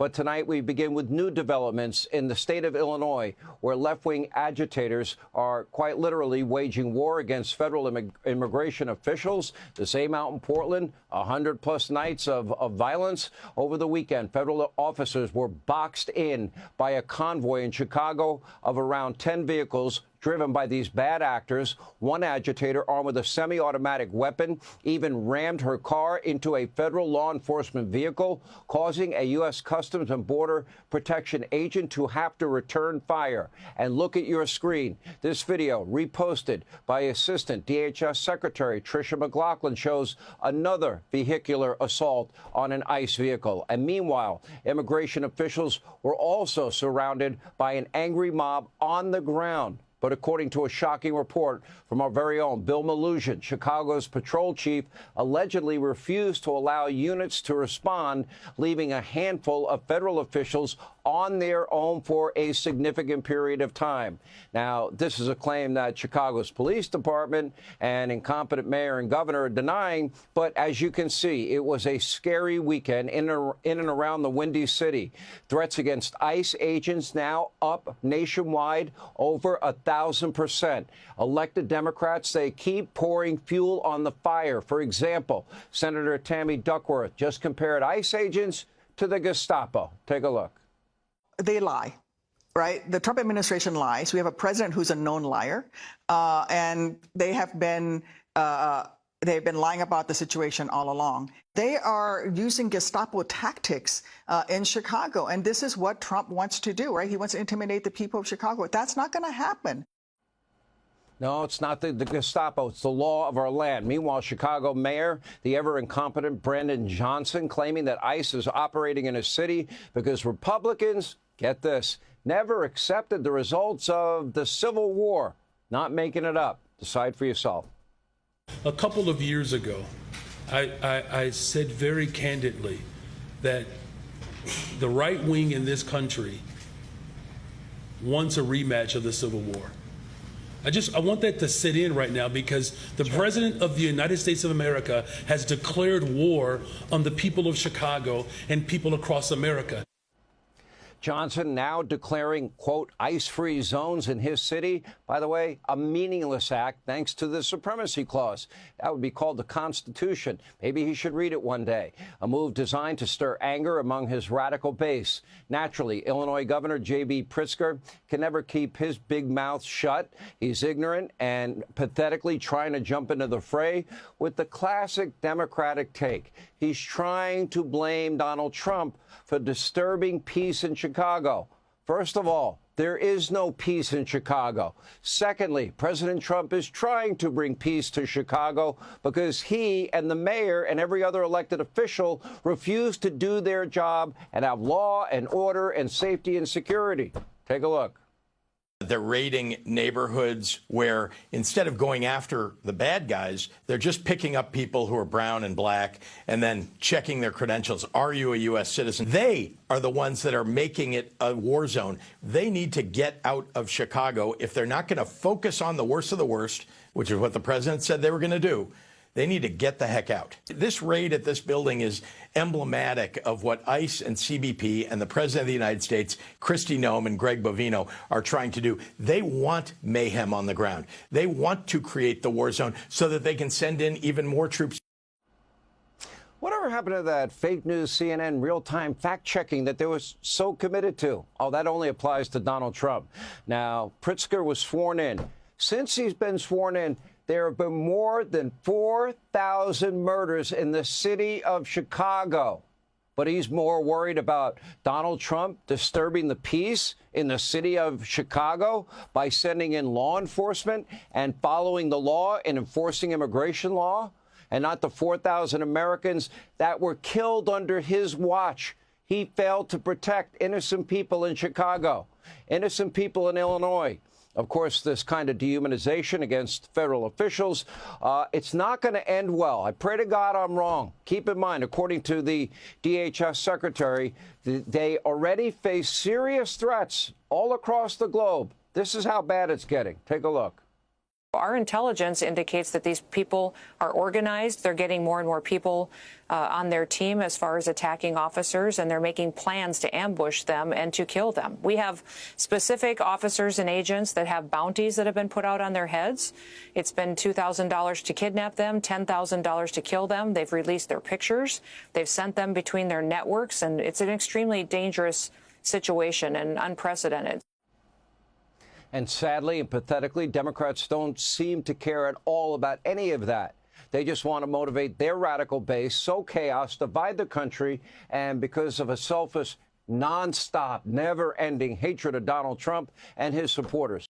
But tonight we begin with new developments in the state of Illinois, where left-wing agitators are quite literally waging war against federal immigration officials. The same out in Portland, 100-plus nights of violence. Over the weekend, federal officers were boxed in by a convoy in Chicago of around 10 vehicles driven by these bad actors. One agitator, armed with a semi-automatic weapon, even rammed her car into a federal law enforcement vehicle, causing a U.S. Customs and Border Protection agent to have to return fire. And look at your screen. This video, reposted by Assistant DHS Secretary Tricia McLaughlin, shows another vehicular assault on an ICE vehicle. And meanwhile, immigration officials were also surrounded by an angry mob on the ground. But according to a shocking report from our very own Bill Maluzhin, Chicago's patrol chief allegedly refused to allow units to respond, leaving a handful of federal officials on their own for a significant period of time. Now, this is a claim that Chicago's police department and incompetent mayor and governor are denying. But as you can see, it was a scary weekend in and around the Windy City. Threats against ICE agents now up nationwide over 1,000%. Elected Democrats say keep pouring fuel on the fire. For example, Senator Tammy Duckworth just compared ICE agents to the Gestapo. Take a look. They lie, right? The Trump administration lies. We have a president who's a known liar, and they have been lying about the situation all along. They are using Gestapo tactics in Chicago, and this is what Trump wants to do, right? He wants to intimidate the people of Chicago. That's not going to happen. No, it's not the Gestapo. It's the law of our land. Meanwhile, Chicago Mayor, the ever-incompetent Brandon Johnson, claiming that ICE is operating in a city because Republicans, get this, never accepted the results of the Civil War. Not making it up. Decide for yourself. A couple of years ago, I said very candidly that the right wing in this country wants a rematch of the Civil War. I want that to sit in right now, because the President of the United States of America has declared war on the people of Chicago and people across America. Johnson now declaring, quote, ICE-free zones in his city. By the way, a meaningless act thanks to the Supremacy Clause. That would be called the Constitution. Maybe he should read it one day. A move designed to stir anger among his radical base. Naturally, Illinois Governor J.B. Pritzker can never keep his big mouth shut. He's ignorant and pathetically trying to jump into the fray with the classic Democratic take. He's trying to blame Donald Trump for disturbing peace in Chicago. First of all, there is no peace in Chicago. Secondly, President Trump is trying to bring peace to Chicago because he and the mayor and every other elected official refuse to do their job and have law and order and safety and security. Take a look. They're raiding neighborhoods where, instead of going after the bad guys, they're just picking up people who are brown and black and then checking their credentials. Are you a U.S. citizen? They are the ones that are making it a war zone. They need to get out of Chicago. If they're not going to focus on the worst of the worst, which is what the president said they were going to do, they need to get the heck out. This raid at this building is emblematic of what ICE and CBP and the President of the United States, Kristi Noem and Greg Bovino, are trying to do. They want mayhem on the ground. They want to create the war zone so that they can send in even more troops. Whatever happened to that fake news CNN real-time fact-checking that they were so committed to? Oh, that only applies to Donald Trump. Now, Pritzker was sworn in. Since he's been sworn in, there have been more than 4,000 murders in the city of Chicago. But he's more worried about Donald Trump disturbing the peace in the city of Chicago by sending in law enforcement and following the law and enforcing immigration law, and not the 4,000 Americans that were killed under his watch. He failed to protect innocent people in Chicago, innocent people in Illinois. Of course, this kind of dehumanization against federal officials, it's not going to end well. I pray to God I'm wrong. Keep in mind, according to the DHS secretary, they already face serious threats all across the globe. This is how bad it's getting. Take a look. Our intelligence indicates that these people are organized. They're getting more and more people on their team as far as attacking officers, and they're making plans to ambush them and to kill them. We have specific officers and agents that have bounties that have been put out on their heads. It's been $2,000 to kidnap them, $10,000 to kill them. They've released their pictures. They've sent them between their networks, and it's an extremely dangerous situation and unprecedented. And sadly and pathetically, Democrats don't seem to care at all about any of that. They just want to motivate their radical base, sow chaos, divide the country, and because of a selfish, nonstop, never-ending hatred of Donald Trump and his supporters.